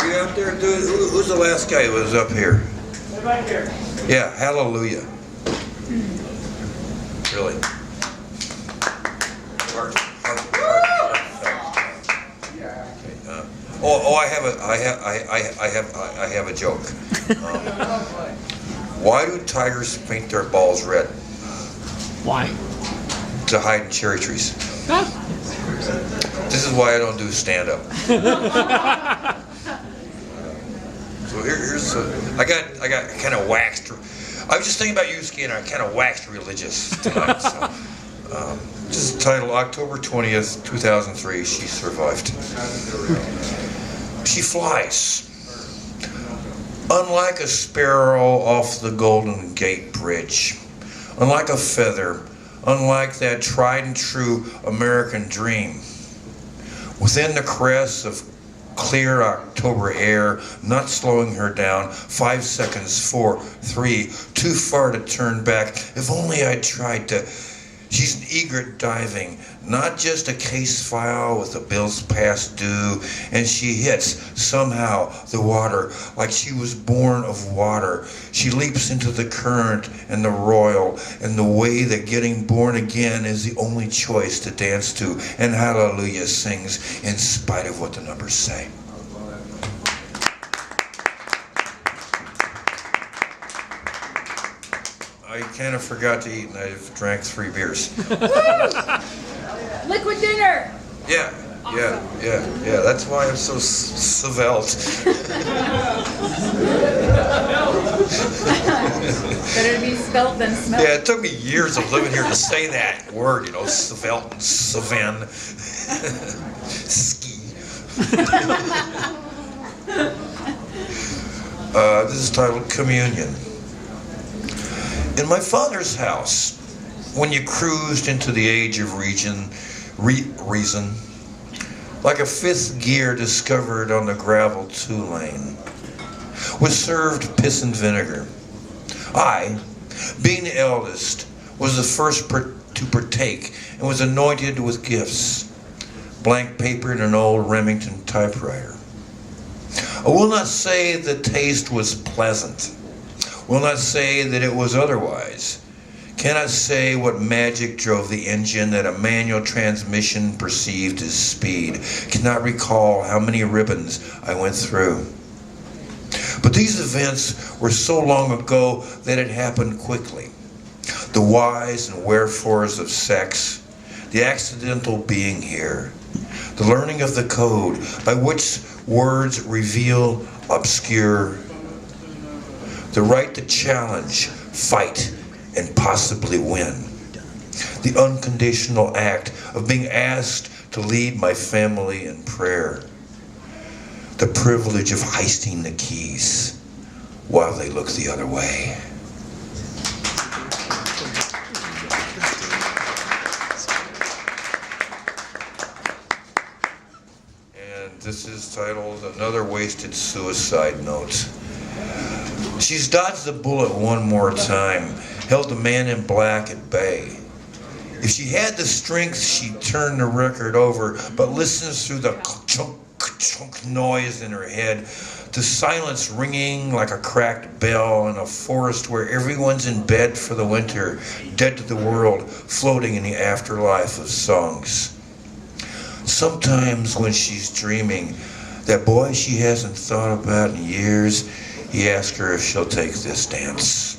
you out there, dude? Who's the last guy who was up here? Right here. Yeah, Hallelujah. Really. I have a joke. Why do tigers paint their balls red? Why? To hide in cherry trees. Huh? This is why I don't do stand-up. So here's I got kind of waxed. I was just thinking about you, Ski, and I kind of waxed religious tonight. So, this is titled October 20th, 2003. She survived. She flies. Unlike a sparrow off the Golden Gate Bridge. Unlike a feather. Unlike that tried and true American dream. Within the caress of clear October air, not slowing her down, 5 seconds, 4, 3, too far to turn back. If only I tried to. She's an egret diving, not just a case file with the bills past due, and she hits, somehow, the water, like she was born of water. She leaps into the current and the royal, and the way that getting born again is the only choice to dance to, and Hallelujah sings in spite of what the numbers say. I kind of forgot to eat, and I drank 3 beers. Liquid dinner. Yeah. That's why I'm so svelte. Better be spelt than smelt. Yeah, it took me years of living here to say that word, svelte and Savan. Ski. This is titled Communion. In my father's house, when you cruised into the age of reason, like a 5th gear discovered on the gravel 2-lane, was served piss and vinegar. I, being the eldest, was the first to partake and was anointed with gifts, blank paper and an old Remington typewriter. I will not say the taste was pleasant. Will not say that it was otherwise. Cannot say what magic drove the engine that a manual transmission perceived as speed. Cannot recall how many ribbons I went through. But these events were so long ago that it happened quickly. The whys and wherefores of sex, the accidental being here, the learning of the code by which words reveal obscure, the right to challenge, fight, and possibly win. The unconditional act of being asked to lead my family in prayer. The privilege of heisting the keys while they look the other way. And this is titled Another Wasted Suicide Note. She's dodged the bullet one more time, held the man in black at bay. If she had the strength, she'd turn the record over, but listens through the chunk noise in her head, to silence ringing like a cracked bell in a forest where everyone's in bed for the winter, dead to the world, floating in the afterlife of songs. Sometimes when she's dreaming, that boy she hasn't thought about in years, he asks her if she'll take this dance.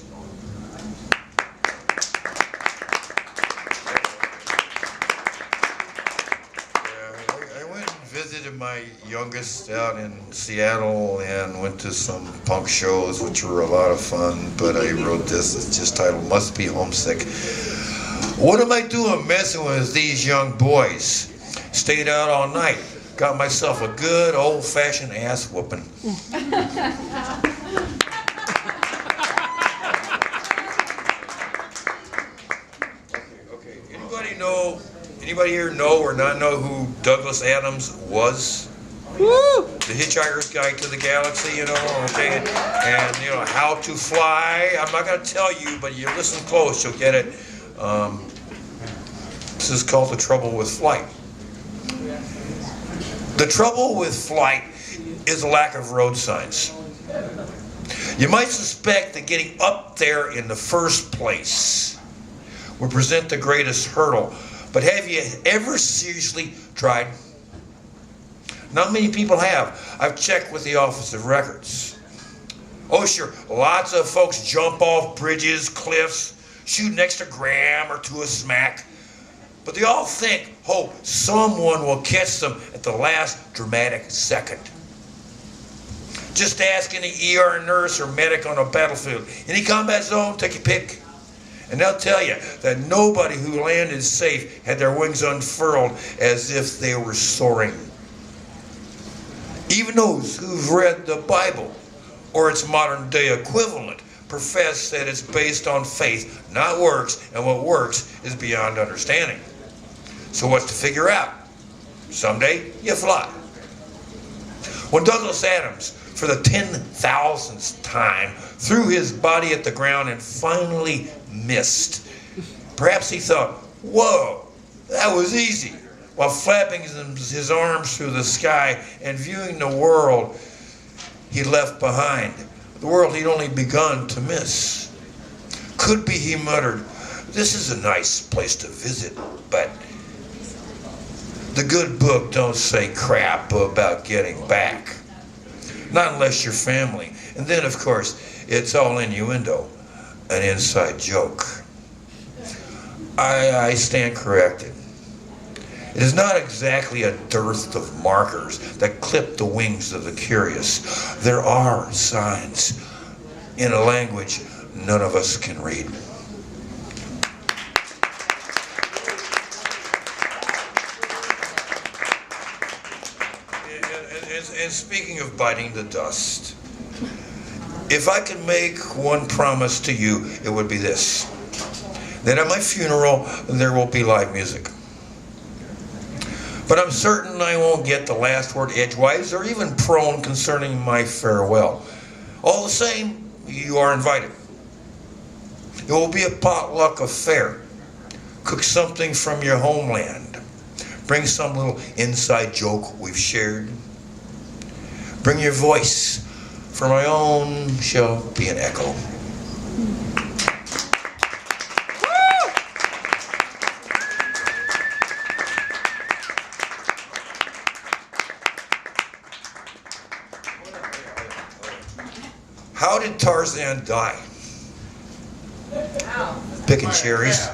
I went and visited my youngest out in Seattle and went to some punk shows, which were a lot of fun, but I wrote this. It's just titled Must Be Homesick. What am I doing messing with these young boys? Stayed out all night. Got myself a good old-fashioned ass whooping. Anybody here know or not know who Douglas Adams was? Woo! The Hitchhiker's Guide to the Galaxy, okay? And How to Fly. I'm not going to tell you, but you listen close, you'll get it. This is called The Trouble with Flight. The trouble with flight is a lack of road signs. You might suspect that getting up there in the first place would present the greatest hurdle, but have you ever seriously tried? Not many people have. I've checked with the Office of Records. Oh sure, lots of folks jump off bridges, cliffs, shoot an extra gram or two a smack, but they all think, oh, someone will catch them at the last dramatic second. Just ask any ER nurse or medic on a battlefield, any combat zone, take your pick, and they'll tell you that nobody who landed safe had their wings unfurled as if they were soaring. Even those who've read the Bible or its modern day equivalent profess that it's based on faith, not works, and what works is beyond understanding. So what's to figure out? Someday you fly. When Douglas Adams, for the 10,000th time, threw his body at the ground and finally missed, perhaps he thought, whoa, that was easy, while flapping his arms through the sky and viewing the world he left behind, the world he'd only begun to miss. Could be, he muttered, this is a nice place to visit, but the good book don't say crap about getting back. Not unless you're family. And then, of course, it's all innuendo, an inside joke. I stand corrected. It is not exactly a dearth of markers that clip the wings of the curious. There are signs in a language none of us can read. And speaking of biting the dust, if I could make one promise to you, it would be this: that at my funeral there will be live music. But I'm certain I won't get the last word edgewise or even prone concerning my farewell. All the same, you are invited. It will be a potluck affair. Cook something from your homeland. Bring some little inside joke we've shared. Bring your voice, for my own shall be an echo. How did Tarzan die? Picking cherries.